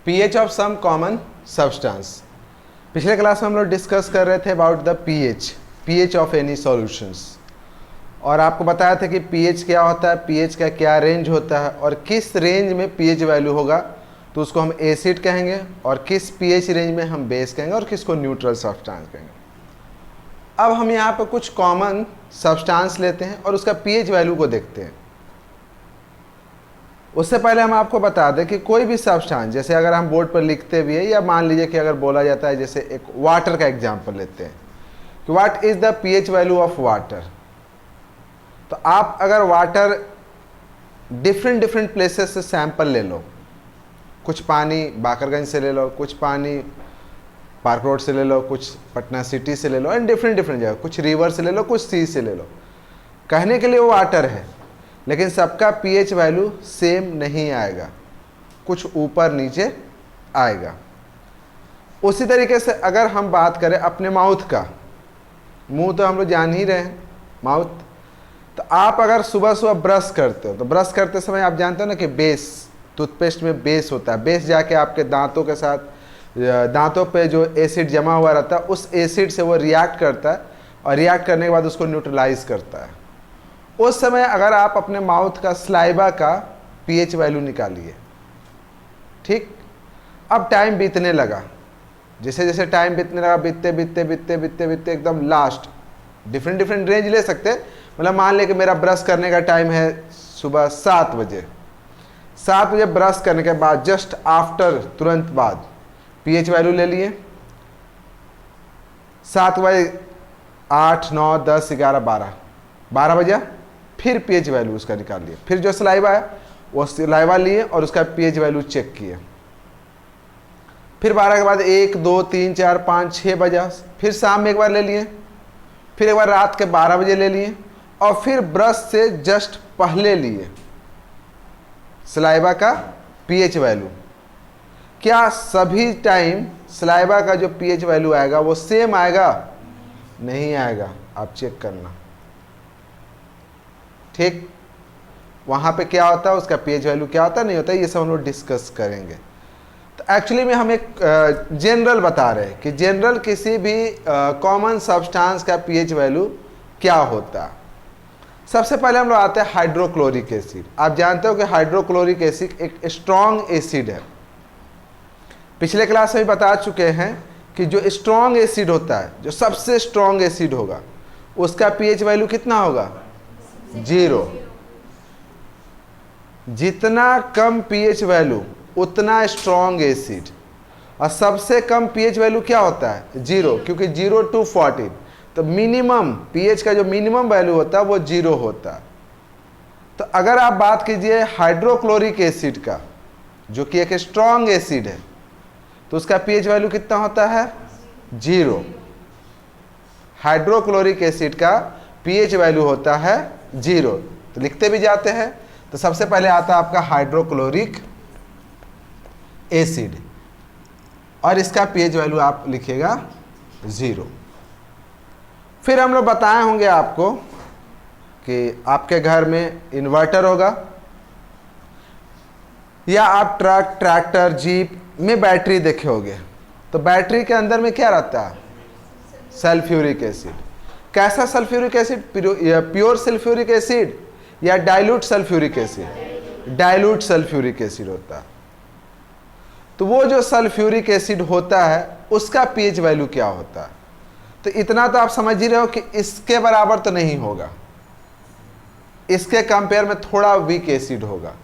PH of some common substance. पिछले class में हम लोग डिस्कस कर रहे थे about the pH of any solutions, और आपको बताया था कि पीएच क्या होता है, पीएच का क्या रेंज होता है, और किस रेंज में पीएच वैल्यू होगा तो उसको हम एसिड कहेंगे, और किस पीएच रेंज में हम बेस कहेंगे, और किसको न्यूट्रल सब्सटेंस कहेंगे। अब हम यहाँ पर कुछ कॉमन सब्सटेंस लेते हैं और उसका पीएच वैल्यू को देखते हैं। उससे पहले हम आपको बता दें कि कोई भी सब्सटेंस, जैसे अगर हम बोर्ड पर लिखते भी है या मान लीजिए कि अगर बोला जाता है, जैसे एक वाटर का एग्जांपल लेते हैं कि what is the pH value of water, तो आप अगर वाटर डिफरेंट प्लेसेस से सैंपल ले लो, कुछ पानी बाकरगंज से ले लो, कुछ पानी पार्क रोड से ले लो, कुछ पटना सिटी से ले लो, एंड डिफरेंट जगह, कुछ रिवर से ले लो, कुछ सी से ले लो, कहने के लिए वो वाटर है, लेकिन सबका पीएच वैल्यू सेम नहीं आएगा, कुछ ऊपर नीचे आएगा। उसी तरीके से अगर हम बात करें अपने माउथ का, मुंह तो हम लोग जान ही रहे हैं, माउथ, तो आप अगर सुबह सुबह ब्रश करते हो तो ब्रश करते समय आप जानते हो ना कि बेस, टूथपेस्ट में बेस होता है, बेस जाके आपके दांतों के साथ, दांतों पे जो एसिड जमा हुआ रहता है उस एसिड से वो रिएक्ट करता है, और रिएक्ट करने के बाद उसको न्यूट्रलाइज करता है। उस समय अगर आप अपने माउथ का स्लाइवा का पीएच वैल्यू निकालिए, ठीक, अब टाइम बीतने लगा, जैसे जैसे टाइम बीतने लगा, बीतते एकदम लास्ट डिफरेंट रेंज ले सकते, मतलब मान ले कि मेरा ब्रश करने का टाइम है सुबह 7 बजे, 7 बजे ब्रश करने के बाद जस्ट आफ्टर, तुरंत बाद पीएच वैल्यू ले लिए, 7 बजे 8 9 10 11 12 बजे फिर पीएच वैल्यू उसका निकाल लिए, फिर जो सलाइवा है वो सलाइवा लिए और उसका पीएच वैल्यू चेक किए, फिर 12 के बाद 1 2 3 4 5 6 बजा, फिर शाम में एक बार ले लिए, फिर एक बार रात के 12 बजे ले लिए, और फिर ब्रश से जस्ट पहले लिए सलाइवा का पीएच वैल्यू। क्या सभी टाइम सलाइवा का जो पीएच वैल्यू आएगा वो सेम आएगा? नहीं आएगा, आप चेक करना, ठीक। वहाँ पे क्या होता है, उसका पीएच वैल्यू क्या होता है, नहीं होता है, ये सब हम लोग डिस्कस करेंगे। तो एक्चुअली में हम एक जनरल बता रहे हैं कि जनरल किसी भी कॉमन सब्सटेंस का पीएच वैल्यू क्या होता है। सबसे पहले हम लोग आते हैं हाइड्रोक्लोरिक एसिड। आप जानते हो कि हाइड्रोक्लोरिक एसिड एक स्ट्रॉन्ग एसिड है। पिछले क्लास में बता चुके हैं कि जो स्ट्रॉन्ग एसिड होता है, जो सबसे स्ट्रॉन्ग एसिड होगा, उसका पीएच वैल्यू कितना होगा? 0। जितना कम पीएच वैल्यू उतना स्ट्रॉन्ग एसिड, और सबसे कम पीएच वैल्यू क्या होता है? 0, क्योंकि 0 to 14, तो मिनिमम पीएच का जो मिनिमम वैल्यू होता है वो 0 होता है। तो अगर आप बात कीजिए हाइड्रोक्लोरिक एसिड का, जो कि एक स्ट्रॉन्ग एसिड है, तो उसका पीएच वैल्यू कितना होता है? 0। हाइड्रोक्लोरिक एसिड का पीएच वैल्यू होता है 0। तो लिखते भी जाते हैं, तो सबसे पहले आता है आपका हाइड्रोक्लोरिक एसिड, और इसका पीएच वैल्यू आप लिखिएगा 0। फिर हम लोग बताए होंगे आपको कि आपके घर में इन्वर्टर होगा, या आप ट्रक, ट्रैक्टर, जीप में बैटरी देखे होंगे, तो बैटरी के अंदर में क्या रहता है? Sulphuric acid. कैसा sulphuric acid? Pure sulphuric acid या dilute sulphuric acid? Dilute sulphuric acid होता है। तो वो जो सल्फ्यूरिक एसिड होता है उसका पीएच वैल्यू क्या होता है? तो इतना तो आप समझ ही रहे हो कि इसके बराबर तो नहीं होगा, इसके कंपेयर में थोड़ा वीक एसिड होगा,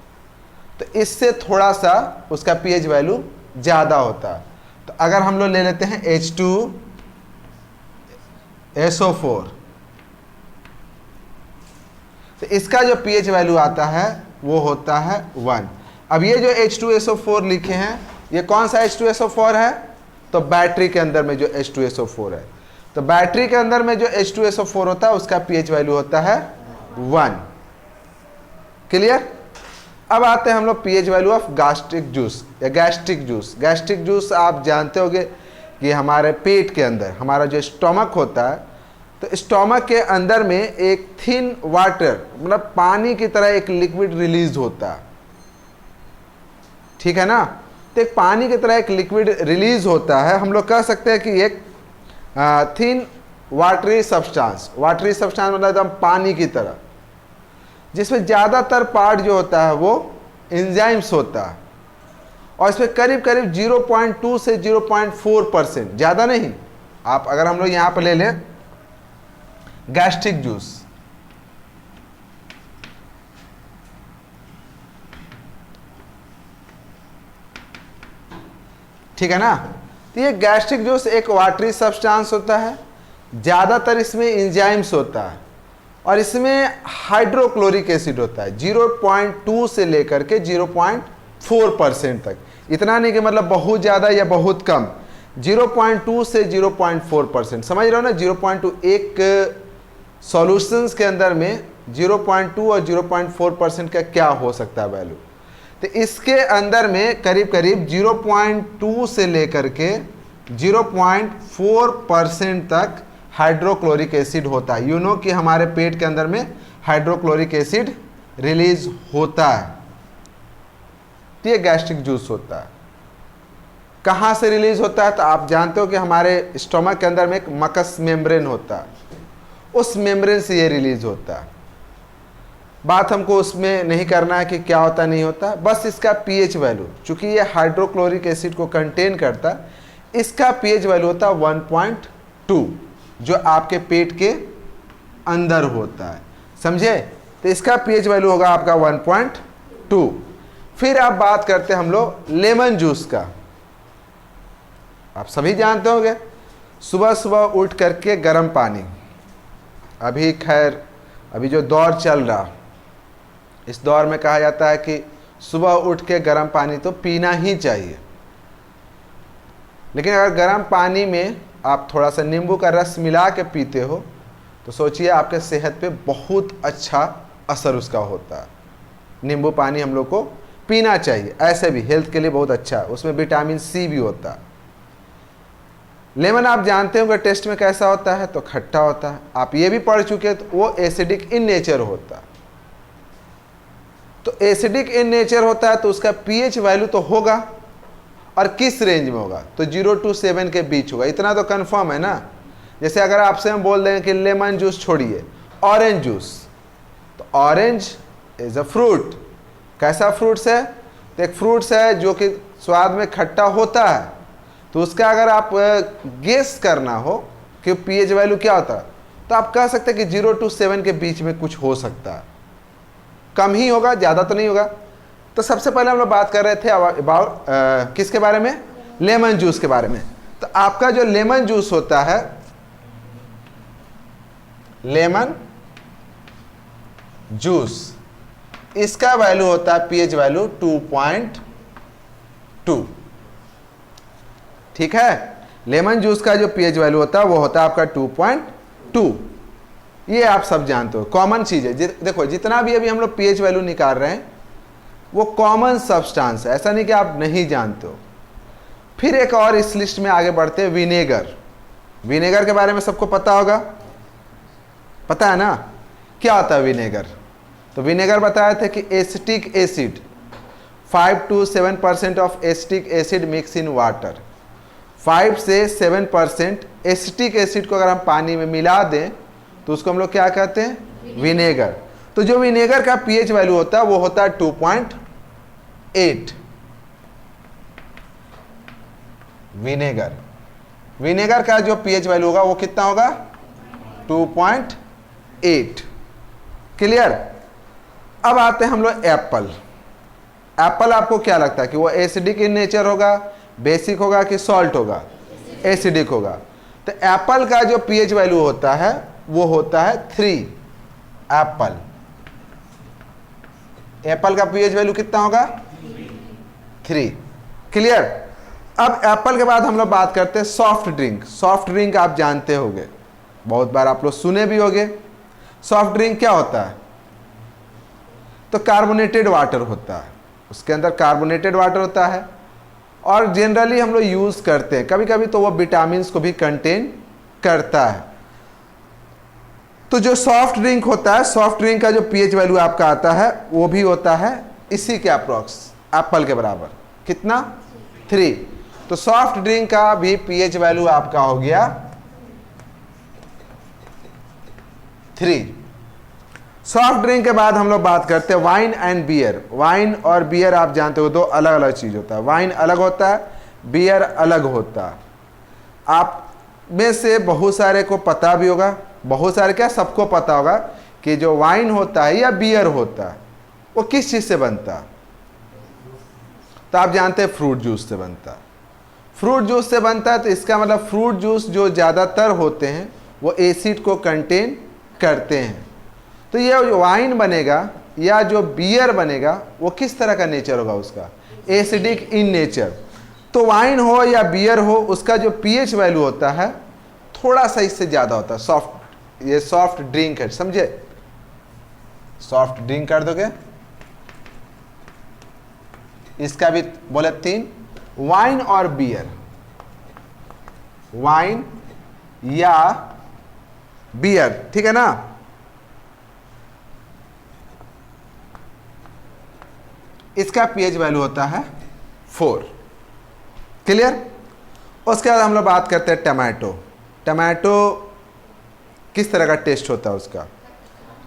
तो इससे थोड़ा सा उसका पीएच वैल्यू ज़्यादा होता है। तो अगर हम लोग ले लेते हैं H2SO4, तो इसका जो पीएच वैल्यू आता है वो होता है 1। अब ये जो H2SO4 लिखे हैं, ये कौन सा H2SO4 है? तो बैटरी के अंदर में जो H2SO4 है, तो बैटरी के अंदर में जो H2SO4 होता है उसका पीएच वैल्यू होता है 1। क्लियर? अब आते हैं हम लोग pH value of gastric juice या गैस्ट्रिक जूस। गैस्ट्रिक जूस आप जानते होंगे कि हमारे पेट के अंदर, हमारा जो स्टोमक होता है, तो स्टोमक के अंदर में एक थिन वाटर, मतलब पानी की तरह एक लिक्विड रिलीज होता है, ठीक है ना। तो एक पानी की तरह एक लिक्विड रिलीज होता है, हम लोग कह सकते हैं कि एक थिन वाटरी सब्सटेंस मतलब एकदम पानी की तरह, जिसमें ज़्यादातर पार्ट जो होता है वो एंजाइम्स होता है, और इसमें करीब करीब 0.2 से 0.4%, ज़्यादा नहीं। आप अगर हम लोग यहाँ पर ले लें गैस्ट्रिक जूस, ठीक है ना, तो ये गैस्ट्रिक जूस एक वाटरी सब्सटेंस होता है, ज़्यादातर इसमें एंजाइम्स होता है, और इसमें हाइड्रोक्लोरिक एसिड होता है 0.2 से लेकर के 0.4% तक। इतना नहीं कि मतलब बहुत ज़्यादा या बहुत कम, 0.2 से 0.4%, समझ रहे हो ना। 0.2 एक सॉल्यूशंस के अंदर में 0.2 और 0.4% का क्या हो सकता है वैल्यू, तो इसके अंदर में करीब करीब 0.2 से लेकर के 0.4% तक हाइड्रोक्लोरिक एसिड होता है। यू नो कि हमारे पेट के अंदर में हाइड्रोक्लोरिक एसिड रिलीज होता है, तो ये गैस्ट्रिक जूस होता है। कहाँ से रिलीज होता है, तो आप जानते हो कि हमारे स्टोमक के अंदर में एक मकस मेम्ब्रेन होता है, उस मेम्ब्रेन से ये रिलीज होता है। बात हमको उसमें नहीं करना है कि क्या होता नहीं होता, बस इसका पीएच वैल्यू, चूंकि ये हाइड्रोक्लोरिक एसिड को कंटेन करता है, इसका पीएच वैल्यू होता है 1.2, जो आपके पेट के अंदर होता है, समझे। तो इसका पीएच वैल्यू होगा आपका 1.2। फिर आप बात करते हैं हम लोग लेमन जूस का। आप सभी जानते होंगे, सुबह सुबह उठ करके गर्म पानी, अभी खैर अभी जो दौर चल रहा, इस दौर में कहा जाता है कि सुबह उठ के गर्म पानी तो पीना ही चाहिए, लेकिन अगर गर्म पानी में आप थोड़ा सा नींबू का रस मिला के पीते हो तो सोचिए आपके सेहत पे बहुत अच्छा असर उसका होता है। नींबू पानी हम लोग को पीना चाहिए, ऐसे भी हेल्थ के लिए बहुत अच्छा है, उसमें विटामिन सी भी होता है। लेमन आप जानते होंगे टेस्ट में कैसा होता है, तो खट्टा होता है। आप ये भी पढ़ चुके हैं, तो वो एसिडिक इन नेचर होता है। तो एसिडिक इन नेचर होता है तो उसका पीएच वैल्यू तो होगा, और किस रेंज में होगा, तो 0 to 7 के बीच होगा। इतना तो कंफर्म है ना। जैसे अगर आपसे हम बोल दें कि लेमन जूस छोड़िए, ऑरेंज जूस, तो ऑरेंज इज अ फ्रूट। कैसा फ्रूट्स है, तो एक फ्रूट्स है जो कि स्वाद में खट्टा होता है, तो उसका अगर आप गेस करना हो कि पीएच वैल्यू क्या होता है, तो आप कह सकते हैं कि 0 to 7 के बीच में कुछ हो सकता है, कम ही होगा, ज़्यादा तो नहीं होगा। तो सबसे पहले हम लोग बात कर रहे थे अबाउट किसके बारे में, लेमन जूस के बारे में। तो आपका जो लेमन जूस होता है, लेमन जूस, इसका वैल्यू होता है पीएच वैल्यू 2.2, ठीक है। लेमन जूस का जो पीएच वैल्यू होता है वो होता है आपका 2.2। ये आप सब जानते हो, कॉमन चीज़ है। देखो जितना भी अभी हम लोग पीएच वैल्यू निकाल रहे हैं वो कॉमन सब्सटेंस है, ऐसा नहीं कि आप नहीं जानते हो। फिर एक और इस लिस्ट में आगे बढ़ते हैं, विनेगर। विनेगर के बारे में सबको पता होगा, पता है ना क्या होता है विनेगर। तो विनेगर बताए थे कि acetic acid 5 to 7% of acetic acid mix in water. 5 से 7% एसिटिक एसिड को अगर हम पानी में मिला दें तो उसको हम लोग क्या कहते हैं, विनेगर। तो जो विनेगर का पीएच वैल्यू होता है वो होता है 2.8। विनेगर का जो पीएच वैल्यू होगा वो कितना होगा, 2.8। क्लियर। अब आते हैं हम लोग एप्पल। एप्पल आपको क्या लगता है कि वो एसिडिक इन नेचर होगा, बेसिक होगा कि सॉल्ट होगा, एसिडिक होगा। तो एप्पल का जो पीएच वैल्यू होता है वो होता है 3। एप्पल का पीएच वैल्यू कितना होगा, 3। क्लियर। अब एप्पल के बाद हम लोग बात करते हैं सॉफ्ट ड्रिंक। सॉफ्ट ड्रिंक आप जानते होंगे, बहुत बार आप लोग सुने भी होंगे। सॉफ्ट ड्रिंक क्या होता है, तो कार्बोनेटेड वाटर होता है, उसके अंदर कार्बोनेटेड वाटर होता है, और जनरली हम लोग यूज़ करते हैं। कभी कभी तो वो विटामिन को भी कंटेन करता है। तो जो सॉफ्ट ड्रिंक होता है, सॉफ्ट ड्रिंक का जो पीएच वैल्यू आपका आता है वो भी होता है इसी के अप्रॉक्स एप्पल के बराबर। कितना, 3। तो सॉफ्ट ड्रिंक का भी पीएच वैल्यू आपका हो गया 3। सॉफ्ट ड्रिंक के बाद हम लोग बात करते हैं वाइन एंड बियर। वाइन और बियर आप जानते हो दो अलग अलग चीज होता है। वाइन अलग होता है, बियर अलग होता है। आप में से बहुत सारे को पता भी होगा, बहुत सारे क्या सबको पता होगा कि जो वाइन होता है या बियर होता है वो किस चीज से बनता है। तो आप जानते हैं फ्रूट जूस से बनता है। फ्रूट जूस से बनता है तो इसका मतलब फ्रूट जूस जो ज़्यादातर होते हैं वो एसिड को कंटेन करते हैं। तो ये जो वाइन बनेगा या जो बियर बनेगा वो किस तरह का नेचर होगा उसका, एसिडिक इन नेचर। तो वाइन हो या बियर हो उसका जो पीएच वैल्यू होता है थोड़ा सा इससे ज़्यादा होता है। सॉफ्ट, ये सॉफ्ट ड्रिंक है, समझे, सॉफ्ट ड्रिंक कर दोगे। इसका भी बोले 3। वाइन और बियर, वाइन या बियर, ठीक है ना। इसका पीएच वैल्यू होता है 4। क्लियर। उसके बाद हम लोग बात करते हैं टमाटो। टमाटो किस तरह का टेस्ट होता है उसका,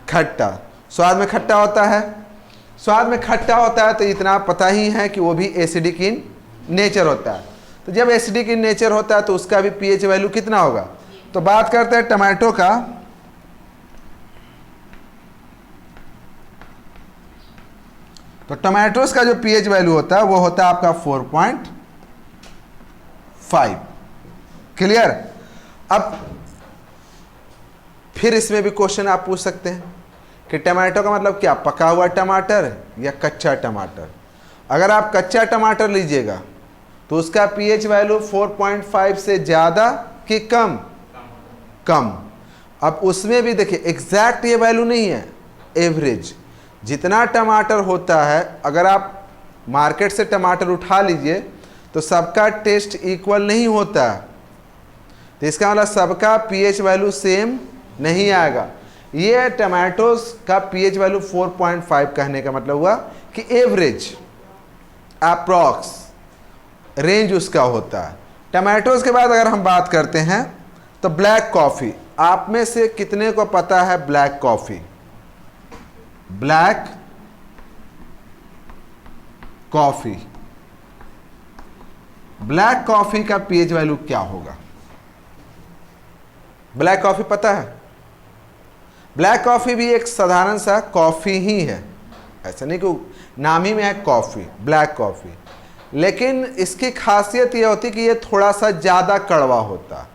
खट्टा। स्वाद में खट्टा होता है, स्वाद में खट्टा होता है तो इतना पता ही है कि वो भी एसिडिक इन नेचर होता है। तो जब एसिडिक इन नेचर होता है तो उसका भी पीएच वैल्यू कितना होगा। तो बात करते हैं टमाटो का। तो टमाटोस का जो पीएच वैल्यू होता है वो होता है आपका 4.5। क्लियर। अब फिर इसमें भी क्वेश्चन आप पूछ सकते हैं कि टमाटो का मतलब क्या, पका हुआ टमाटर या कच्चा टमाटर। अगर आप कच्चा टमाटर लीजिएगा तो उसका पीएच वैल्यू 4.5 से ज़्यादा कि कम, कम। अब उसमें भी देखिए एग्जैक्ट ये वैल्यू नहीं है, एवरेज। जितना टमाटर होता है अगर आप मार्केट से टमाटर उठा लीजिए तो सबका टेस्ट इक्वल नहीं होता। तो इसका मतलब सबका पीएच वैल्यू सेम नहीं आएगा। ये टमाटोस का पीएच वैल्यू 4.5 कहने का मतलब हुआ कि एवरेज, अप्रॉक्स रेंज उसका होता है। टमाटोस के बाद अगर हम बात करते हैं तो ब्लैक कॉफ़ी। आप में से कितने को पता है black coffee, black coffee, black coffee का पीएच वैल्यू क्या होगा। ब्लैक कॉफ़ी पता है। ब्लैक कॉफ़ी भी एक साधारण सा कॉफ़ी ही है, ऐसा नहीं कि नाम ही में है कॉफ़ी, ब्लैक कॉफ़ी। लेकिन इसकी खासियत यह होती कि ये थोड़ा सा ज़्यादा कड़वा होता।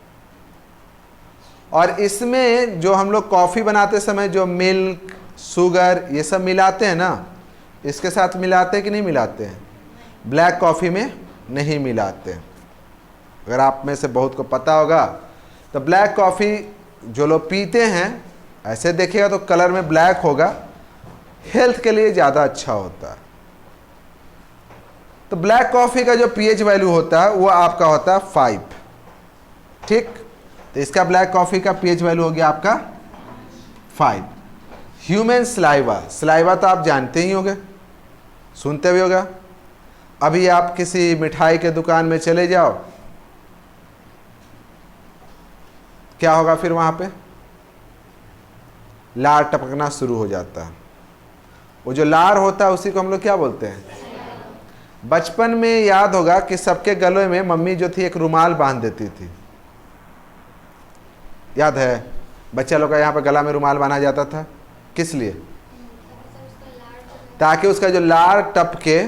और इसमें जो हम लोग कॉफ़ी बनाते समय जो मिल्क, शुगर ये सब मिलाते हैं ना, इसके साथ मिलाते हैं कि नहीं मिलाते हैं। ब्लैक कॉफ़ी में नहीं मिलाते। अगर आप में से बहुत को पता होगा तो ब्लैक कॉफ़ी जो लोग पीते हैं ऐसे देखिएगा तो कलर में ब्लैक होगा, हेल्थ के लिए ज़्यादा अच्छा होता है। तो ब्लैक कॉफ़ी का जो पीएच वैल्यू होता है वो आपका होता है 5। ठीक। तो इसका ब्लैक कॉफ़ी का पीएच वैल्यू हो गया आपका 5। ह्यूमन सलाइवा, सलाइवा तो आप जानते ही होंगे, सुनते भी होगा। अभी आप किसी मिठाई के दुकान में चले जाओ, क्या होगा फिर वहाँ पे, लार टपकना शुरू हो जाता है। वो जो लार होता है उसी को हम लोग क्या बोलते हैं। बचपन में याद होगा कि सबके गले में मम्मी जो थी एक रुमाल बांध देती थी, याद है। बच्चा लोग का यहाँ पे गला में रुमाल बांधा जाता था, किस लिए, ताकि उसका जो लार टपके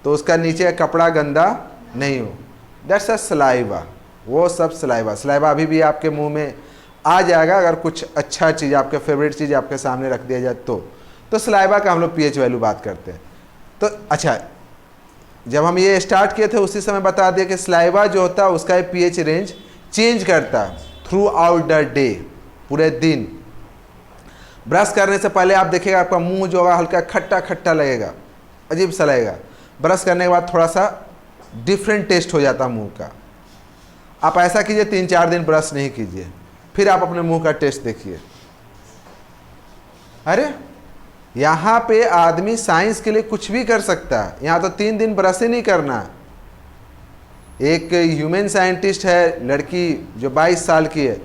तो उसका नीचे का कपड़ा गंदा नहीं हो। दैट्स अ सलाइवा, वो सब सलाइवा। सलाइवा अभी भी आपके मुंह में आ जाएगा अगर कुछ अच्छा चीज़, आपके फेवरेट चीज़ आपके सामने रख दिया जाए तो सलाइवा का हम लोग पीएच वैल्यू बात करते हैं। तो अच्छा, जब हम ये स्टार्ट किए थे उसी समय बता दिया कि सलाइवा जो होता है उसका पीएच रेंज चेंज करता है थ्रू आउट द डे, पूरे दिन। ब्रश करने से पहले आप देखिएगा आपका मुंह जो होगा हल्का खट्टा खट्टा लगेगा, अजीब सा लगेगा। ब्रश करने के बाद थोड़ा सा डिफरेंट टेस्ट हो जाता है मुंह का। आप ऐसा कीजिए 3-4 दिन ब्रश नहीं कीजिए, फिर आप अपने मुंह का टेस्ट देखिए। अरे यहाँ पे आदमी साइंस के लिए कुछ भी कर सकता है। यहाँ तो 3 दिन ब्रश ही नहीं करना है, एक ह्यूमन साइंटिस्ट है, लड़की जो 22 साल की है,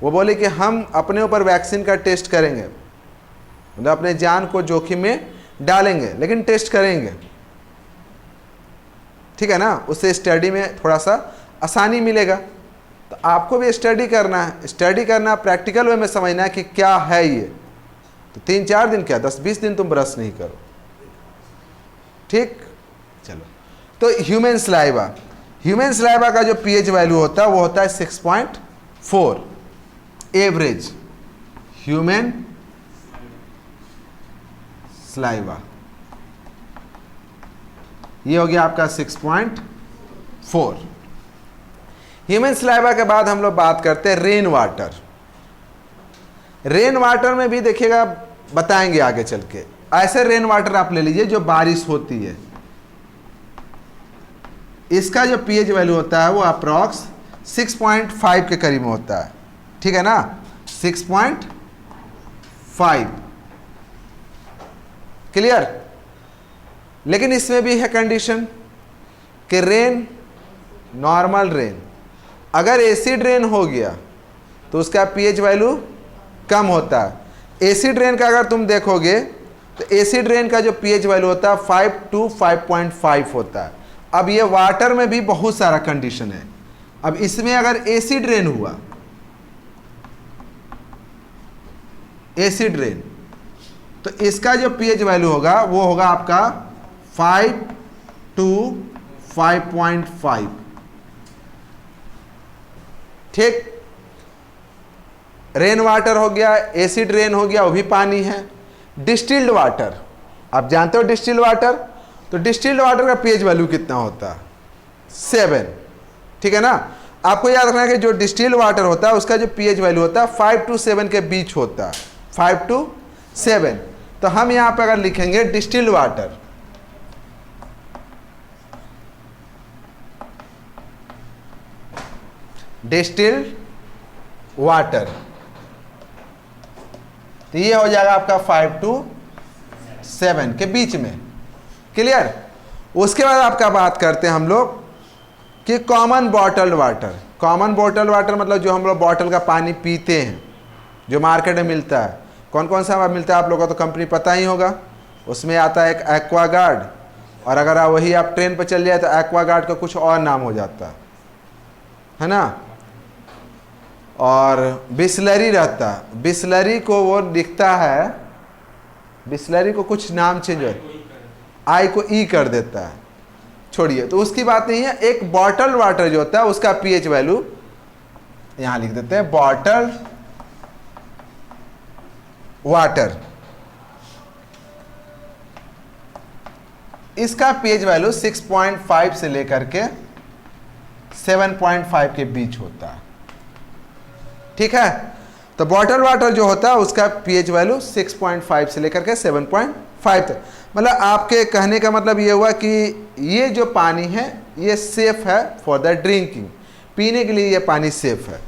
वो बोले कि हम अपने ऊपर वैक्सीन का टेस्ट करेंगे, मतलब अपने जान को जोखिम में डालेंगे, लेकिन टेस्ट करेंगे, ठीक है ना, उससे स्टडी में थोड़ा सा आसानी मिलेगा। तो आपको भी स्टडी करना है, स्टडी करना प्रैक्टिकल वे में समझना है कि क्या है ये। तो 3-4 दिन क्या 10-20 दिन तुम ब्रश नहीं करो, ठीक। चलो, तो ह्यूमन सलाइवा, ह्यूमन सलाइवा का जो पीएच वैल्यू होता है वो होता है 6.4 एवरेज ह्यूमन सलाइवा, ये हो गया आपका 6.4। ह्यूमन सलाइवा के बाद हम लोग बात करते हैं रेन वाटर। रेन वाटर में भी देखिएगा, बताएंगे आगे चल के। ऐसे रेन वाटर आप ले लीजिए जो बारिश होती है, इसका जो पीएच वैल्यू होता है वो अप्रॉक्स 6.5 के करीब में होता है, ठीक है ना, 6.5, क्लियर। लेकिन इसमें भी है कंडीशन कि रेन, नॉर्मल रेन, अगर एसिड रेन हो गया तो उसका पीएच वैल्यू कम होता है। एसिड रेन का अगर तुम देखोगे तो एसिड रेन का जो पीएच वैल्यू होता है 5 to 5.5 होता है। अब ये वाटर में भी बहुत सारा कंडीशन है। अब इसमें अगर एसिड रेन हुआ, एसिड रेन, तो इसका जो पीएच वैल्यू होगा वो होगा आपका 5 to 5.5, ठीक। रेन वाटर हो गया, एसिड रेन हो गया, वो भी पानी है। डिस्टिल्ड वाटर, आप जानते हो डिस्टिल्ड वाटर, तो डिस्टिल्ड वाटर का पीएच वैल्यू कितना होता है 7, ठीक है ना। आपको याद रखना है कि जो डिस्टिल्ड वाटर होता है उसका जो पीएच वैल्यू होता है 5 to 7 के बीच होता है, 5 to 7। तो हम यहां पे अगर लिखेंगे डिस्टिल्ड वाटर, डिस्टिल्ड वाटर, तो ये हो जाएगा आपका 5 to 7 के बीच में, क्लियर। उसके बाद आपका बात करते हैं हम लोग कि common bottled water. Common bottled water मतलब जो हम लोग बॉटल का पानी पीते हैं, जो मार्केट में मिलता है। कौन कौन सा मिलता है आप लोगों को तो कंपनी पता ही होगा। उसमें आता है एक एक्वागार्ड, और अगर वही आप ट्रेन पर चल जाए तो एक्वागार्ड का कुछ और नाम हो जाता है ना। और बिस्लरी रहता है, बिस्लरी को वो लिखता है, बिस्लरी को कुछ नाम चेंज हो, आई को ई कर देता है, छोड़िए, तो उसकी बात नहीं है। एक बॉटल वाटर जो होता है उसका पीएच वैल्यू यहां लिख देते हैं, बॉटल वाटर, इसका पीएच वैल्यू 6.5 से लेकर के 7.5 के बीच होता है, ठीक है। तो बॉटल वाटर जो होता है उसका पीएच वैल्यू 6.5 से लेकर के 7.5 तक। मतलब आपके कहने का मतलब ये हुआ कि ये जो पानी है ये सेफ है फॉर द ड्रिंकिंग, पीने के लिए ये पानी सेफ है।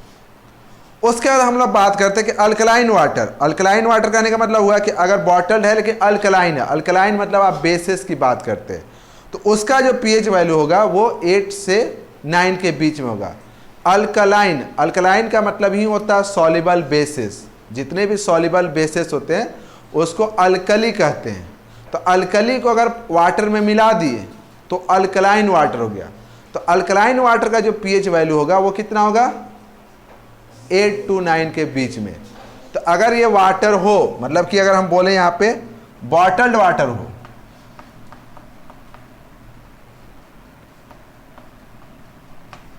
उसके बाद हम लोग बात करते हैं कि अल्कलाइन वाटर। अल्कलाइन वाटर कहने का मतलब हुआ कि अगर बॉटल्ड है लेकिन अल्कलाइन है, अल्कलाइन मतलब आप बेसिस की बात करते हैं, तो उसका जो पीएच वैल्यू होगा वो 8 से 9 के बीच में होगा। अल्कलाइन, अल्कलाइन का मतलब ही होता है सॉल्युबल बेसिस। जितने भी सॉल्युबल बेसिस होते हैं उसको अल्कली कहते हैं। तो अल्कली को अगर वाटर में मिला दिए तो अल्कलाइन वाटर हो गया। तो अल्कलाइन वाटर का जो पीएच वैल्यू होगा वो कितना होगा 8 to 9 के बीच में। तो अगर ये वाटर हो, मतलब कि अगर हम बोले यहाँ पे बॉटल्ड वाटर हो,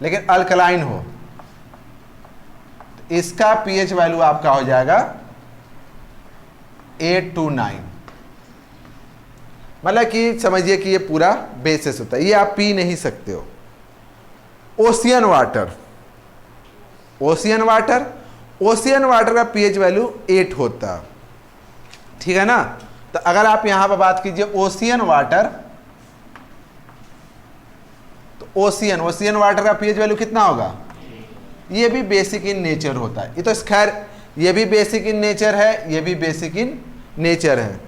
लेकिन अल्कलाइन हो, तो इसका पीएच वैल्यू आपका हो जाएगा 8 to 9। मतलब कि समझिए कि ये पूरा बेसिस होता है, ये आप पी नहीं सकते हो। Ocean water, ocean water, ocean water का पीएच वैल्यू 8 होता है, ठीक है ना। तो अगर आप यहां पर बात कीजिए ओशियन वाटर, तो ओशियन, ओशियन वाटर का पीएच वैल्यू कितना होगा, ये भी बेसिक इन नेचर होता है। ये तो खैर ये भी बेसिक इन नेचर है, ये भी बेसिक इन नेचर है,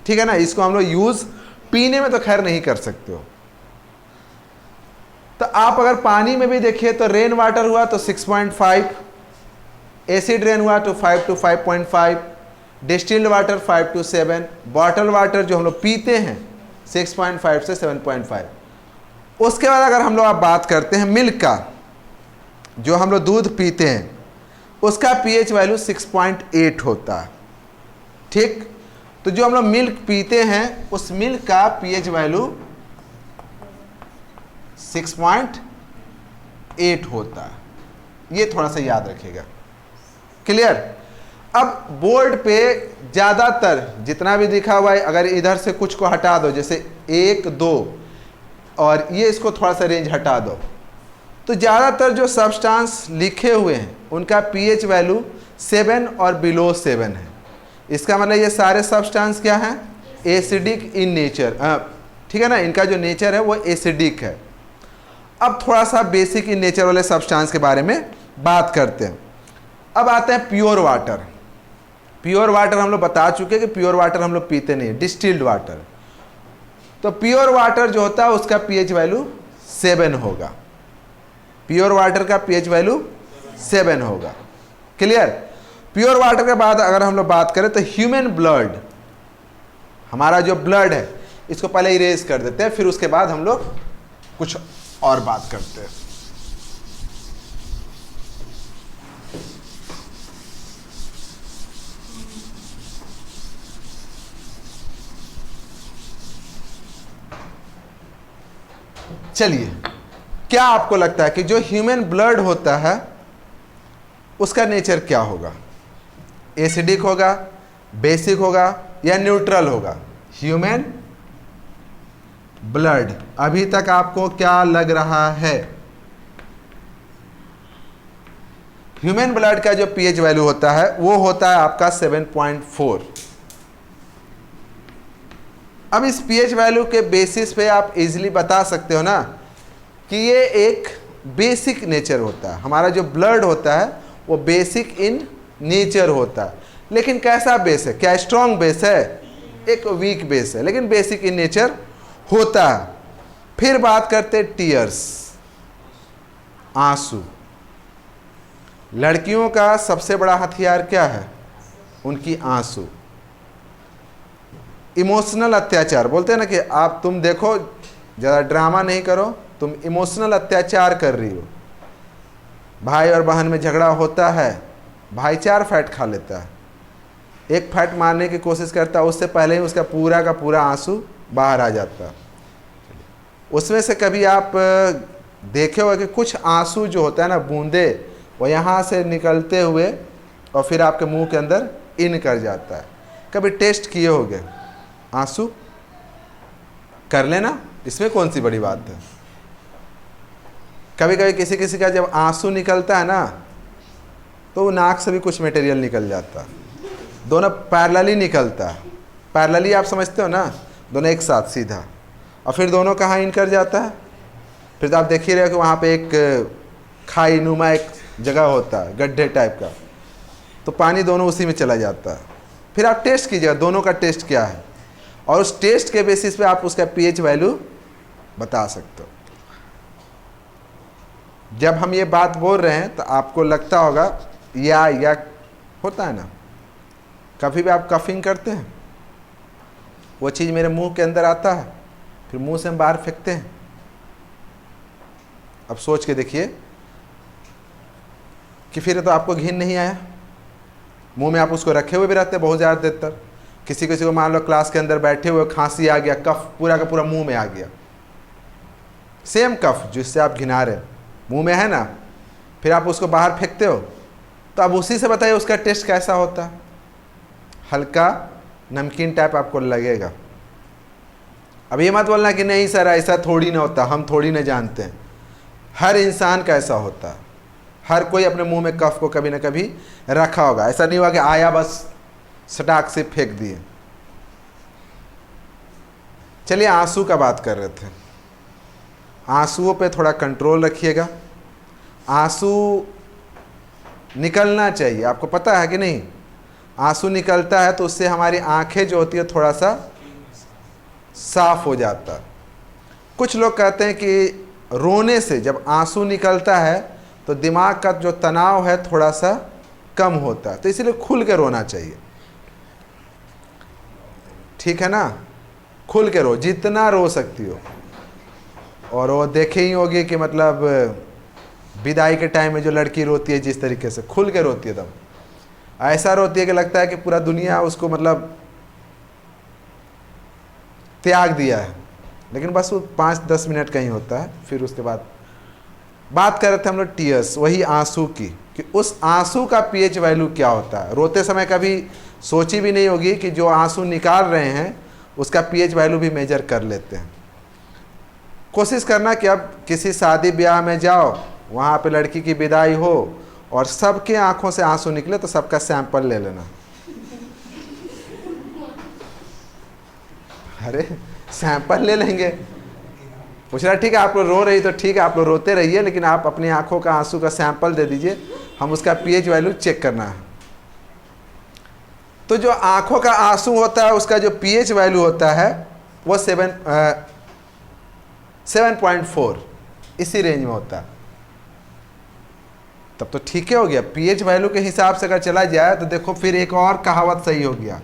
ठीक है ना। इसको हम लोग यूज पीने में तो खैर नहीं कर सकते हो। तो आप अगर पानी में भी देखिए तो रेन वाटर हुआ तो 6.5, एसिड रेन हुआ तो 5 to 5.5, distilled water 5 to 7, bottle water जो हम लोग पीते हैं 6.5 से 7.5। उसके बाद अगर हम लोग आप बात करते हैं मिल्क का, जो हम लोग दूध पीते हैं उसका पीएच वैल्यू 6.8 होता है। ठीक, तो जो हम लोग मिल्क पीते हैं उस मिल्क का पीएच वैल्यू 6.8 होता है। ये थोड़ा सा याद रखिएगा। क्लियर। अब बोर्ड पे ज़्यादातर जितना भी दिखा हुआ है, अगर इधर से कुछ को हटा दो, जैसे 1, 2 और ये इसको थोड़ा सा रेंज हटा दो, तो ज़्यादातर जो सब्सटेंस लिखे हुए हैं उनका पीएच वैल्यू 7 और बिलो 7 है। इसका मतलब ये सारे सब्सटेंस क्या हैं? Acidic in nature. ठीक है ना, इनका जो नेचर है वो एसिडिक है। अब थोड़ा सा बेसिक इन नेचर वाले सब्सटेंस के बारे में बात करते हैं। अब आते हैं प्योर वाटर। प्योर वाटर हम लोग बता चुके हैं कि प्योर वाटर हम लोग पीते नहीं, डिस्टिल्ड वाटर। तो प्योर वाटर जो होता है उसका पीएच वैल्यू 7 होगा। प्योर वाटर का पीएच वैल्यू 7 होगा। क्लियर। प्योर वाटर के बाद अगर हम लोग बात करें तो ह्यूमन ब्लड, हमारा जो ब्लड है इसको पहले इरेज कर देते हैं, फिर उसके बाद हम लोग कुछ और बात करते हैं। चलिए, क्या आपको लगता है कि जो ह्यूमन ब्लड होता है उसका नेचर क्या होगा? एसिडिक होगा, बेसिक होगा या न्यूट्रल होगा? ह्यूमन ब्लड, अभी तक आपको क्या लग रहा है? ह्यूमन ब्लड का जो पीएच वैल्यू होता है वो होता है आपका 7.4। अब इस पीएच वैल्यू के बेसिस पे आप इजीली बता सकते हो ना कि ये एक बेसिक नेचर होता है। हमारा जो ब्लड होता है वो बेसिक इन नेचर होता है। लेकिन कैसा बेस है? क्या स्ट्रॉन्ग बेस है? एक वीक बेस है, लेकिन बेसिक इन नेचर होता है। फिर बात करते टीयर्स, आंसू। लड़कियों का सबसे बड़ा हथियार क्या है? उनकी आंसू। इमोशनल अत्याचार बोलते हैं ना कि आप, तुम देखो, ज़्यादा ड्रामा नहीं करो, तुम इमोशनल अत्याचार कर रही हो। भाई और बहन में झगड़ा होता है, भाई 4 फैट खा लेता है, एक फैट मारने की कोशिश करता है, उससे पहले ही उसका पूरा का पूरा आंसू बाहर आ जाता है। उसमें से कभी आप देखे होगा कि कुछ आंसू जो होता है ना, बूंदे, वो यहाँ से निकलते हुए और फिर आपके मुंह के अंदर इन कर जाता है। कभी टेस्ट किए होगे आंसू? कर लेना, इसमें कौन सी बड़ी बात है। कभी कभी किसी किसी का जब आंसू निकलता है ना तो वो नाक से भी कुछ मटेरियल निकल जाता है, दोनों पैरेलली निकलता है। पैरेलली आप समझते हो ना, दोनों एक साथ सीधा, और फिर दोनों कहाँ इन कर जाता है? फिर तो आप देख ही रहे हो कि वहाँ पे एक खाई नुमा एक जगह होता है, गड्ढे टाइप का, तो पानी दोनों उसी में चला जाता है। फिर आप टेस्ट कीजिएगा दोनों का टेस्ट क्या है, और उस टेस्ट के बेसिस पे आप उसका पीएच वैल्यू बता सकते हो। जब हम ये बात बोल रहे हैं तो आपको लगता होगा या होता है ना, कभी भी आप कफिंग करते हैं, वो चीज़ मेरे मुंह के अंदर आता है, फिर मुंह से हम बाहर फेंकते हैं। अब सोच के देखिए कि फिर तो आपको घिन नहीं आया, मुंह में आप उसको रखे हुए भी रहते हैं बहुत ज़्यादा देर तक। किसी किसी को मान लो क्लास के अंदर बैठे हुए खांसी आ गया, कफ पूरा का पूरा मुंह में आ गया, सेम कफ जिससे आप घिना रहे मुंह में है ना, फिर आप उसको बाहर फेंकते हो, तो अब उसी से बताइए उसका टेस्ट कैसा होता है? हल्का नमकीन टाइप आपको लगेगा। अब ये मत बोलना कि नहीं सर ऐसा थोड़ी ना होता, हम थोड़ी ना जानते हैं। हर इंसान का ऐसा होता है, हर कोई अपने मुंह में कफ को कभी ना कभी रखा होगा। ऐसा नहीं हुआ कि आया बस सटाक से फेंक दिए। चलिए आंसू का बात कर रहे थे, आंसुओं पे थोड़ा कंट्रोल रखिएगा। आंसू निकलना चाहिए, आपको पता है कि नहीं? आंसू निकलता है तो उससे हमारी आंखें जो होती है थोड़ा सा साफ हो जाता है। कुछ लोग कहते हैं कि रोने से, जब आंसू निकलता है तो दिमाग का जो तनाव है थोड़ा सा कम होता है, तो इसीलिए खुल के रोना चाहिए, ठीक है ना। खुल के रो, जितना रो सकती हो। और वो देखे ही होगी कि मतलब विदाई के टाइम में जो लड़की रोती है जिस तरीके से खुल के रोती है, तब ऐसा रोती है कि लगता है कि पूरा दुनिया उसको मतलब त्याग दिया है। लेकिन बस वो 5-10 मिनट का ही होता है, फिर उसके बाद बात कर रहे थे हम लोग टीयर्स, वही आंसू की, कि उस आंसू का पीएच वैल्यू क्या होता है। रोते समय कभी सोची भी नहीं होगी कि जो आंसू निकाल रहे हैं उसका पीएच वैल्यू भी मेजर कर लेते हैं। कोशिश करना कि अब किसी शादी ब्याह में जाओ, वहाँ पे लड़की की विदाई हो और सबके आंखों से आंसू निकले तो सबका सैंपल ले लेना। अरे सैंपल ले लेंगे। पूछ रहा ठीक है आप लोग रो रही तो ठीक है आप लोग रोते रहिए, लेकिन आप अपनी आंखों का आंसू का सैंपल दे दीजिए, हम उसका पीएच वैल्यू चेक करना है। तो जो आंखों का आंसू होता है उसका जो पीएच वैल्यू होता है वो 7.4 इसी रेंज में होता है। तब तो ठीक हो गया, पीएच वैल्यू के हिसाब से अगर चला जाए तो देखो फिर एक और कहावत सही हो गया,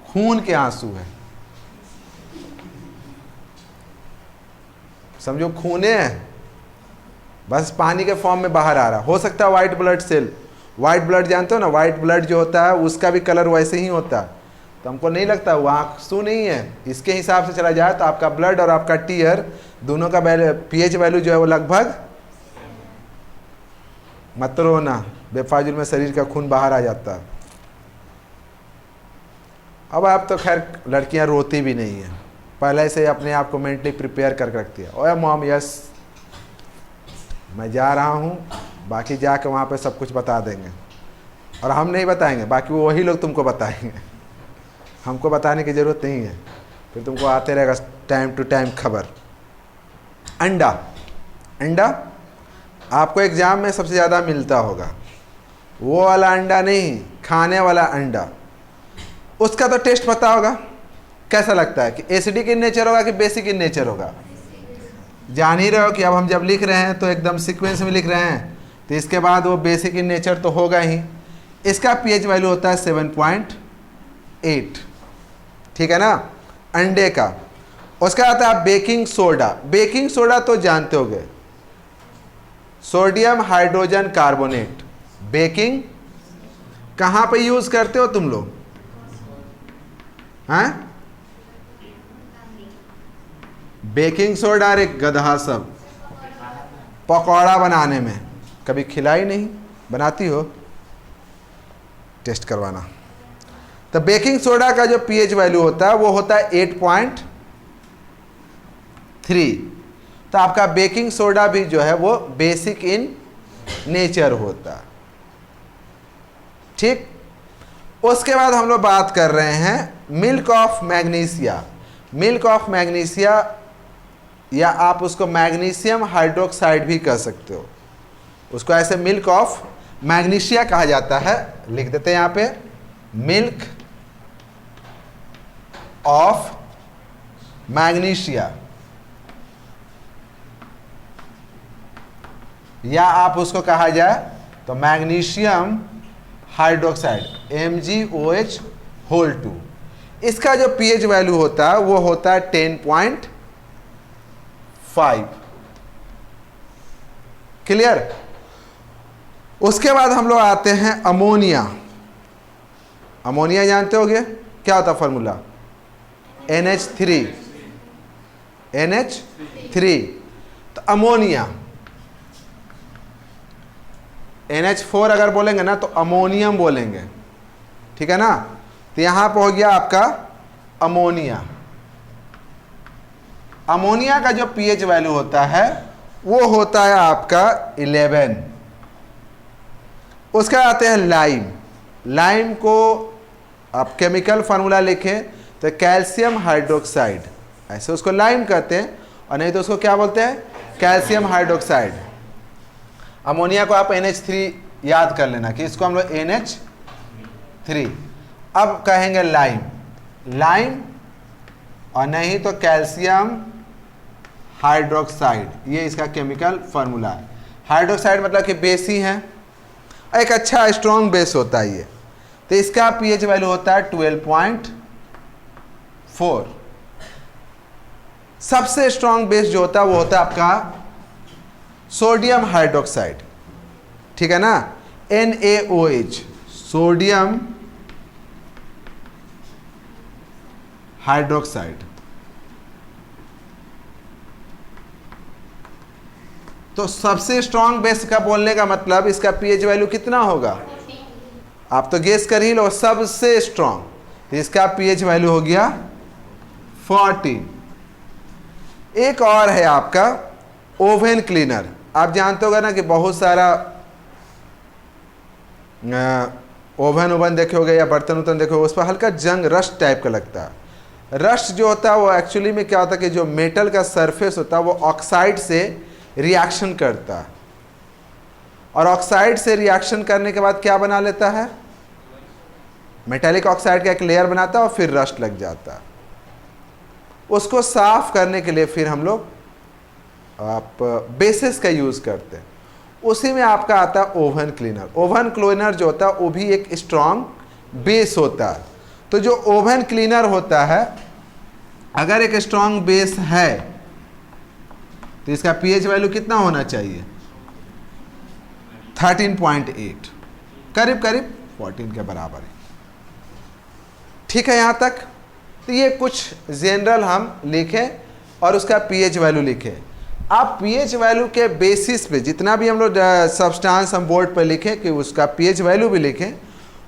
खून के आंसू है। समझो खूने है, बस पानी के फॉर्म में बाहर आ रहा। हो सकता है white blood cell, white blood जानते हो ना, व्हाइट ब्लड जो होता है उसका भी कलर वैसे ही होता है। तो हमको नहीं लगता वो आंसू नहीं है। इसके हिसाब से चला जाए तो आपका ब्लड और आपका टीयर दोनों का पीएच वैल्यू जो है वो लगभग, मत रोना, बेफाजुल में शरीर का खून बाहर आ जाता है। अब आप तो खैर लड़कियां रोती भी नहीं है, पहले से अपने आप को मेंटली प्रिपेयर करके रखती है। ओए मॉम यस मैं जा रहा हूँ, बाकी जाके वहाँ पे सब कुछ बता देंगे, और हम नहीं बताएंगे, बाकी वो वही लोग तुमको बताएंगे, हमको बताने की ज़रूरत नहीं है। फिर तुमको आते रहेगा टाइम टू टाइम खबर। अंडा, अंडा आपको एग्ज़ाम में सबसे ज़्यादा मिलता होगा, वो वाला अंडा नहीं, खाने वाला अंडा। उसका तो टेस्ट पता होगा, कैसा लगता है कि एसिडिक इन नेचर होगा कि बेसिक इन नेचर होगा। जान ही रहे हो कि अब हम जब लिख रहे हैं तो एकदम सीक्वेंस में लिख रहे हैं, तो इसके बाद वो बेसिक इन नेचर तो होगा ही। इसका पीएच वैल्यू होता है 7.8, ठीक है ना, अंडे का। उसका आता है बेकिंग सोडा। बेकिंग सोडा तो जानते होगे, सोडियम हाइड्रोजन कार्बोनेट। बेकिंग कहाँ पे यूज करते हो तुम लोग? हैं? बेकिंग सोडा रे गधा सब, पकौड़ा बनाने में। कभी खिलाई नहीं, बनाती हो? टेस्ट करवाना। तो बेकिंग सोडा का जो पीएच वैल्यू होता है वो होता है 8.3। तो आपका बेकिंग सोडा भी जो है वो बेसिक इन नेचर होता है, ठीक। उसके बाद हम लोग बात कर रहे हैं milk of magnesia. Milk of magnesia, या आप उसको मैग्नीशियम हाइड्रोक्साइड भी कह सकते हो, उसको ऐसे मिल्क ऑफ मैग्नीशिया कहा जाता है। लिख देते हैं यहाँ पे, मिल्क ऑफ मैग्नीशिया, या आप उसको कहा जाए तो मैग्नीशियम हाइड्रोक्साइड, MgOH2। इसका जो पीएच वैल्यू होता है वो होता है 10.5। क्लियर? उसके बाद हम लोग आते हैं अमोनिया। अमोनिया जानते होगे क्या होता है फॉर्मूला? NH3। NH3। तो अमोनिया, NH4 अगर बोलेंगे ना तो अमोनियम बोलेंगे, ठीक है ना। तो यहां पर हो गया आपका अमोनिया। अमोनिया का जो पीएच वैल्यू होता है वो होता है आपका 11। उसका आते हैं लाइम। लाइम को आप केमिकल फार्मूला लिखें तो कैल्शियम हाइड्रोक्साइड, ऐसे उसको लाइम कहते हैं, और नहीं तो उसको क्या बोलते हैं? Calcium hydroxide. अमोनिया को आप NH3 याद कर लेना कि इसको हम लोग NH3। अब कहेंगे लाइम। लाइम और नहीं तो कैल्शियम हाइड्रोक्साइड, ये इसका केमिकल फार्मूला है। हाइड्रोक्साइड मतलब कि बेस ही है, एक अच्छा स्ट्रॉन्ग बेस होता है ये। तो इसका पीएच वैल्यू होता है 12.4। सबसे स्ट्रॉन्ग बेस जो होता है वो होता है आपका सोडियम हाइड्रोक्साइड, ठीक है ना, NaOH, सोडियम हाइड्रोक्साइड। तो सबसे स्ट्रॉन्ग बेस का बोलने का मतलब इसका पीएच वैल्यू कितना होगा, आप तो गेस कर ही लो, सबसे स्ट्रॉन्ग। इसका पीएच वैल्यू हो गया 14। एक और है आपका ओवन क्लीनर। आप जानते होगा ना कि बहुत सारा ओवन देखे होगे या बर्तन वर्तन देखे होगे, उस पर हल्का जंग रस्ट टाइप का लगता है। रस्ट जो होता है वो एक्चुअली में क्या होता है कि जो मेटल का सरफेस होता है वो ऑक्साइड से रिएक्शन करता है, और ऑक्साइड से रिएक्शन करने के बाद क्या बना लेता है, मेटालिक ऑक्साइड का एक लेयर बनाता है और फिर रस्ट लग जाता है। उसको साफ करने के लिए फिर हम लोग आप बेसिस का यूज़ करते हैं, उसी में आपका आता है ओवन क्लीनर। ओवन क्लीनर जो होता है वो भी एक स्ट्रॉन्ग बेस होता है। तो जो ओवन क्लीनर होता है अगर एक स्ट्रॉन्ग बेस है तो इसका पीएच वैल्यू कितना होना चाहिए, 13.8, करीब करीब 14 के बराबर है। ठीक है यहाँ तक। तो ये कुछ जनरल हम लिखें और उसका पीएच वैल्यू लिखें। आप पीएच वैल्यू के बेसिस पे जितना भी हम लोग सब्सटेंस हम बोर्ड पर लिखें कि उसका पीएच वैल्यू भी लिखें,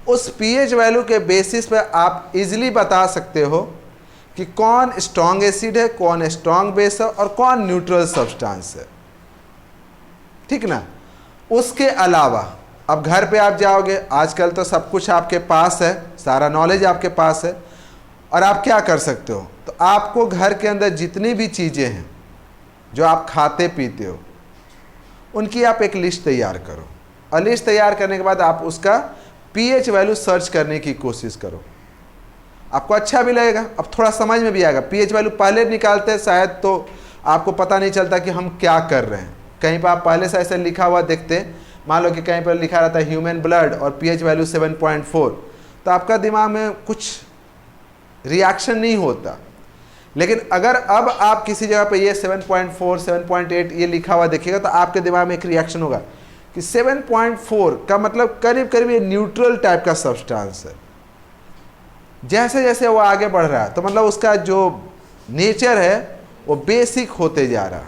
उस पीएच वैल्यू के बेसिस पे आप इजीली बता सकते हो कि कौन स्ट्रॉन्ग एसिड है, कौन स्ट्रॉन्ग बेस है और कौन न्यूट्रल सब्सटेंस है, ठीक ना। उसके अलावा अब घर पे आप जाओगे, आजकल तो सब कुछ आपके पास है, सारा नॉलेज आपके पास है, और आप क्या कर सकते हो, तो आपको घर के अंदर जितनी भी चीज़ें हैं जो आप खाते पीते हो उनकी आप एक लिस्ट तैयार करो, और लिस्ट तैयार करने के बाद आप उसका पीएच वैल्यू सर्च करने की कोशिश करो। आपको अच्छा भी लगेगा, अब थोड़ा समझ में भी आएगा। पीएच वैल्यू पहले निकालते शायद तो आपको पता नहीं चलता कि हम क्या कर रहे हैं। कहीं पर आप पहले से ऐसे लिखा हुआ देखते, मान लो कि कहीं पर लिखा रहता है ह्यूमन ब्लड और पीएच वैल्यू 7.4, तो आपका दिमाग में कुछ रिएक्शन नहीं होता। लेकिन अगर अब आप किसी जगह पे ये 7.4, 7.8 ये लिखा हुआ देखिएगा तो आपके दिमाग में एक रिएक्शन होगा कि 7.4 का मतलब करीब करीब ये न्यूट्रल टाइप का सब्सटेंस है। जैसे जैसे वो आगे बढ़ रहा है तो मतलब उसका जो नेचर है वो बेसिक होते जा रहा है,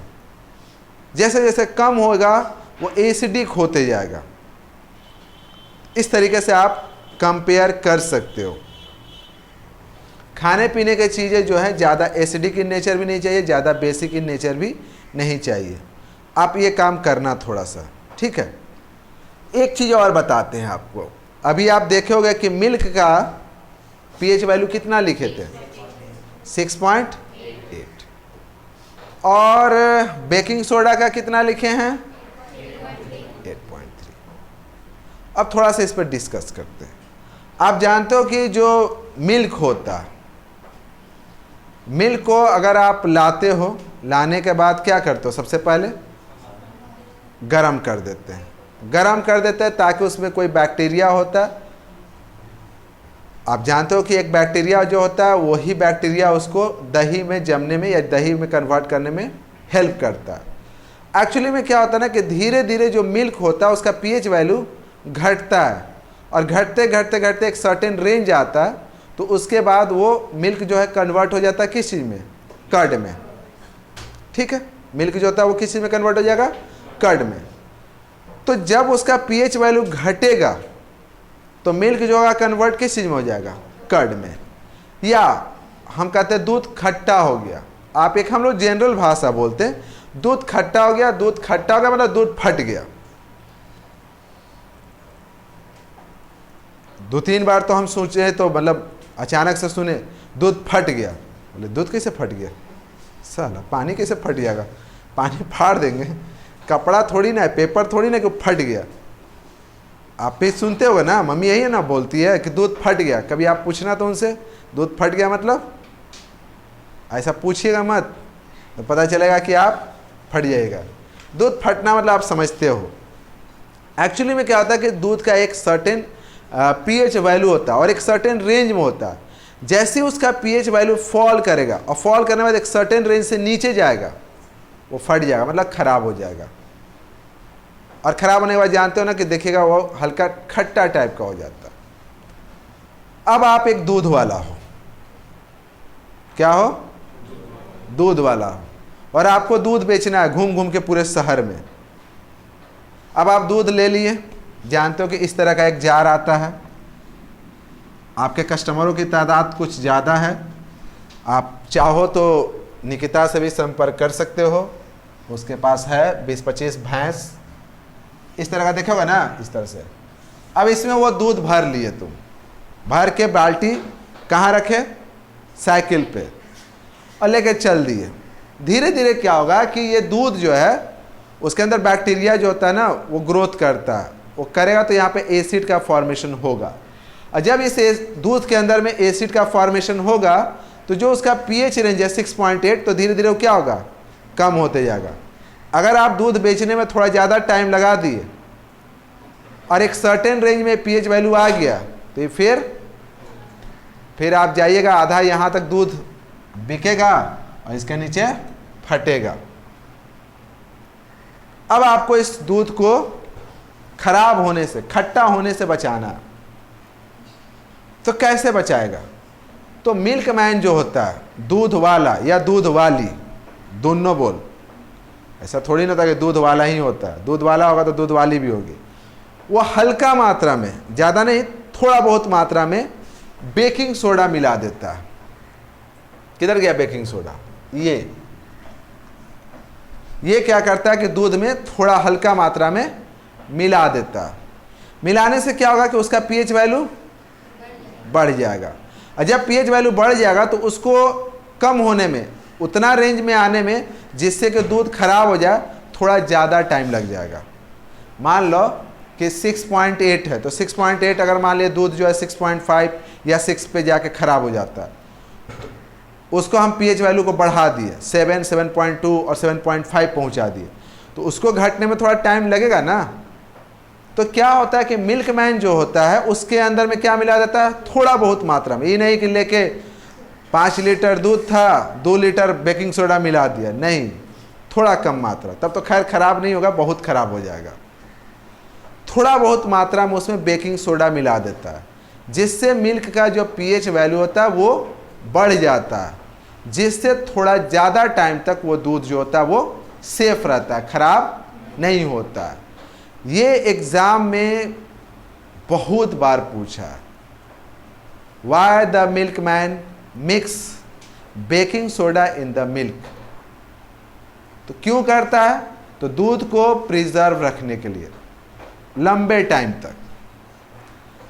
जैसे जैसे कम होगा वो एसिडिक होते जाएगा। इस तरीके से आप कंपेयर कर सकते हो। खाने पीने की चीज़ें जो है ज़्यादा एसिडिक इन नेचर भी नहीं चाहिए, ज़्यादा बेसिक इन नेचर भी नहीं चाहिए। आप ये काम करना थोड़ा सा, ठीक है। एक चीज़ और बताते हैं आपको, अभी आप देखे होंगे कि मिल्क का पीएच वैल्यू कितना लिखे थे, 6.8, और बेकिंग सोडा का कितना लिखे हैं, 8.3। अब थोड़ा सा इस पर डिस्कस करते हैं। आप जानते हो कि जो मिल्क होता है, मिल्क को अगर आप लाते हो, लाने के बाद क्या करते हो, सबसे पहले गरम कर देते हैं। गरम कर देते हैं ताकि उसमें कोई बैक्टीरिया होता है। आप जानते हो कि एक बैक्टीरिया जो होता है वही बैक्टीरिया उसको दही में जमने में या दही में कन्वर्ट करने में हेल्प करता है। एक्चुअली में क्या होता है ना कि धीरे धीरे जो मिल्क होता है उसका पीएच वैल्यू घटता है, और घटते घटते घटते एक सर्टेन रेंज आता है, तो उसके बाद वो मिल्क जो है कन्वर्ट हो जाता है किस चीज़ में, कर्ड में। ठीक है, मिल्क जो होता है वो किस चीज़ में कन्वर्ट हो जाएगा, कर्ड में। तो जब उसका पीएच वैल्यू घटेगा तो मिल्क जो होगा कन्वर्ट किस चीज़ में हो जाएगा, कर्ड में। या हम कहते हैं दूध खट्टा हो गया, आप एक हम लोग जनरल भाषा बोलते हैं, दूध खट्टा हो गया। दूध खट्टा हो गया मतलब दूध फट गया। 2-3 बार तो हम सोचे तो मतलब अचानक से सुने दूध फट गया, बोले दूध कैसे फट गया, साला पानी कैसे फट जाएगा, पानी फाड़ देंगे, कपड़ा थोड़ी ना है, पेपर थोड़ी ना कि फट गया। आप भी सुनते होगे ना, मम्मी यही है ना बोलती है कि दूध फट गया। कभी आप पूछना तो उनसे दूध फट गया मतलब, ऐसा पूछिएगा मत, तो पता चलेगा कि आप फट जाएगा। दूध फटना मतलब आप समझते हो। एक्चुअली में क्या होता है कि दूध का एक सर्टेन पीएच वैल्यू होता है और एक सर्टेन रेंज में होता है। जैसे उसका पीएच वैल्यू फॉल करेगा और फॉल करने के बाद एक सर्टेन रेंज से नीचे जाएगा, वो फट जाएगा, मतलब खराब हो जाएगा। और खराब होने के बाद जानते हो ना कि देखिएगा वो हल्का खट्टा टाइप का हो जाता है। अब आप एक दूध वाला हो, क्या हो? दूध वाला हो, और आपको दूध बेचना है घूम घूम के पूरे शहर में। अब आप दूध ले लिए, जानते हो कि इस तरह का एक जार आता है, आपके कस्टमरों की तादाद कुछ ज़्यादा है, आप चाहो तो निकिता से भी संपर्क कर सकते हो, उसके पास है 20-25 भैंस, इस तरह का देखा होगा ना, इस तरह से। अब इसमें वो दूध भर लिए तुम, भर के बाल्टी कहाँ रखे? साइकिल पे, और लेके चल दिए। धीरे धीरे क्या होगा कि ये दूध जो है उसके अंदर बैक्टीरिया जो होता है ना वो ग्रोथ करता है, वो करेगा तो यहाँ पे एसिड का फॉर्मेशन होगा। और जब इस दूध के अंदर में एसिड का फॉर्मेशन होगा तो जो उसका पीएच रेंज है 6.8, तो धीरे धीरे वो क्या होगा? कम होते जाएगा। अगर आप दूध बेचने में थोड़ा ज़्यादा टाइम लगा दिए और एक सर्टेन रेंज में पीएच वैल्यू आ गया तो फिर आप जाइएगा, आधा यहाँ तक दूध बिकेगा और इसके नीचे फटेगा। अब आपको इस दूध को खराब होने से, खट्टा होने से बचाना, तो कैसे बचाएगा? तो मिल्कमैन जो होता है, दूध वाला या दूध वाली, दोनों बोल, ऐसा थोड़ी ना था कि दूध वाला ही होता है, दूध वाला होगा तो दूध वाली भी होगी। वो हल्का मात्रा में, ज़्यादा नहीं, थोड़ा बहुत मात्रा में बेकिंग सोडा मिला देता है। किधर गया बेकिंग सोडा? ये क्या करता है कि दूध में थोड़ा हल्का मात्रा में मिला देता है। मिलाने से क्या होगा कि उसका पीएच वैल्यू बढ़ जाएगा, और जब पीएच वैल्यू बढ़ जाएगा तो उसको कम होने में, उतना रेंज में आने में जिससे कि दूध खराब हो जाए, थोड़ा ज़्यादा टाइम लग जाएगा। मान लो कि 6.8 है, तो 6.8 अगर मान लिया दूध जो है 6.5 या 6 पे जाके खराब हो जाता है, तो उसको हम पीएच वैल्यू को बढ़ा दिए, 7, 7.2 और 7.5 पहुंचा दिए, तो उसको घटने में थोड़ा टाइम लगेगा ना। तो क्या होता है कि मिल्कमैन जो होता है उसके अंदर में क्या मिला जाता है? थोड़ा बहुत मात्रा में। ये नहीं कि लेके 5 लीटर दूध था, 2 लीटर बेकिंग सोडा मिला दिया, नहीं, थोड़ा कम मात्रा, तब तो खैर खराब नहीं होगा, बहुत खराब हो जाएगा। थोड़ा बहुत मात्रा में उसमें बेकिंग सोडा मिला देता है, जिससे मिल्क का जो पीएच वैल्यू होता है वो बढ़ जाता है, जिससे थोड़ा ज़्यादा टाइम तक वो दूध जो होता है वो सेफ रहता है, खराब नहीं होता है। ये एग्ज़ाम में बहुत बार पूछा है, why the milkman mix baking soda in the milk. तो क्यों करता है? तो दूध को प्रिजर्व रखने के लिए लंबे टाइम तक।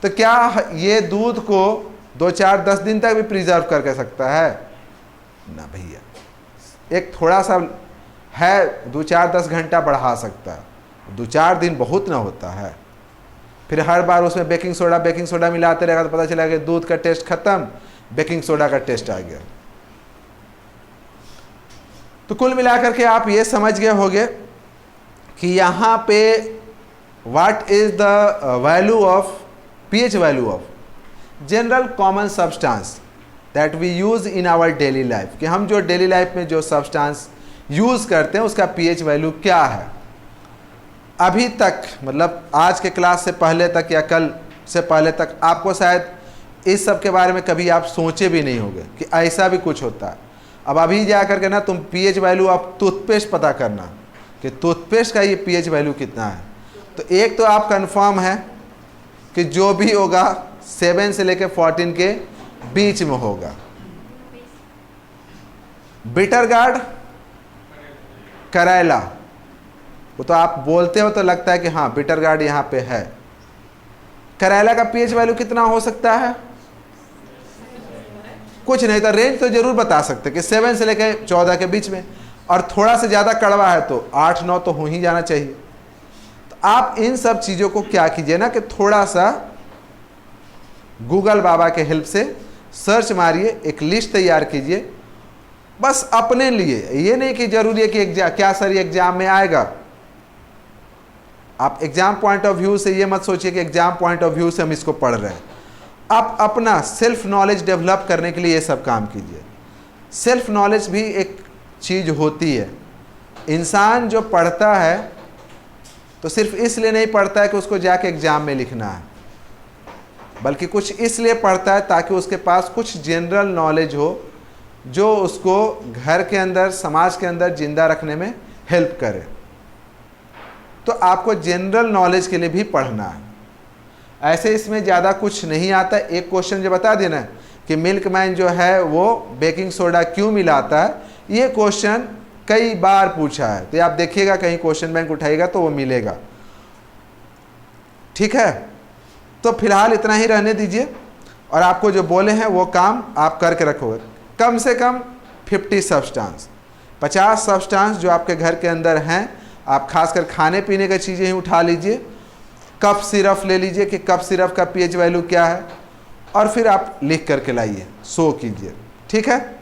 तो क्या ये दूध को 2, 4, 10 दिन तक भी प्रिजर्व करके सकता है? ना भैया, एक थोड़ा सा है, 2, 4, 10 घंटा बढ़ा सकता है, 2, 4 दिन बहुत ना होता है। फिर हर बार उसमें बेकिंग सोडा मिलाते रहेगा तो पता चला कि दूध का टेस्ट खत्म, बेकिंग सोडा का टेस्ट आ गया। तो कुल मिलाकर के आप ये समझ गए होंगे कि यहाँ पे what is the value of pH value of general common substance that we use in our daily life, कि हम जो डेली लाइफ में जो सब्सटेंस यूज करते हैं उसका पीएच वैल्यू क्या है। अभी तक, मतलब आज के क्लास से पहले तक या कल से पहले तक, आपको शायद इस सब के बारे में कभी आप सोचे भी नहीं होंगे कि ऐसा भी कुछ होता है। अब अभी जा करके ना तुम पीएच वैल्यू ऑफ टूथपेस्ट पता करना कि टूथपेस्ट का ये पीएच वैल्यू कितना है। तो एक तो आप कंफर्म है कि जो भी होगा 7 से लेकर 14 के बीच में होगा। बिटर गार्ड, करेला, वो तो आप बोलते हो तो लगता है कि हाँ बिटर गार्ड यहाँ पे है। करेला का पीएच वैल्यू कितना हो सकता है? कुछ नहीं, तो रेंज तो जरूर बता सकते कि 7 से लेकर 14 के बीच में, और थोड़ा से ज़्यादा कड़वा है तो 8-9 तो हो ही जाना चाहिए। तो आप इन सब चीज़ों को क्या कीजिए ना कि थोड़ा सा गूगल बाबा के हेल्प से सर्च मारिए, एक लिस्ट तैयार कीजिए, बस अपने लिए, ये नहीं कि जरूरी है कि एग्जाम क्या सर एग्जाम में आएगा। आप एग्जाम पॉइंट ऑफ व्यू से ये मत सोचिए कि एग्जाम पॉइंट ऑफ व्यू से हम इसको पढ़ रहे हैं। आप अपना सेल्फ नॉलेज डेवलप करने के लिए ये सब काम कीजिए। सेल्फ नॉलेज भी एक चीज़ होती है। इंसान जो पढ़ता है तो सिर्फ इसलिए नहीं पढ़ता है कि उसको जाके एग्जाम में लिखना है, बल्कि कुछ इसलिए पढ़ता है ताकि उसके पास कुछ जनरल नॉलेज हो जो उसको घर के अंदर, समाज के अंदर जिंदा रखने में हेल्प करे। तो आपको जनरल नॉलेज के लिए भी पढ़ना है। ऐसे इसमें ज़्यादा कुछ नहीं आता। एक क्वेश्चन जो बता देना कि मिल्कमैन जो है वो बेकिंग सोडा क्यों मिलाता है, ये क्वेश्चन कई बार पूछा है, तो आप देखिएगा कहीं क्वेश्चन बैंक उठाएगा तो वो मिलेगा। ठीक है, तो फिलहाल इतना ही रहने दीजिए और आपको जो बोले हैं वो काम आप करके रखोगे। कम से कम 50 सब्सटेंस, 50 सब्सटेंस जो आपके घर के अंदर हैं, आप खासकर खाने पीने की चीज़ें ही उठा लीजिए। कप सिरप ले लीजिए कि कप सिरप का पीएच वैल्यू क्या है, और फिर आप लिख करके लाइए, शो कीजिए। ठीक है।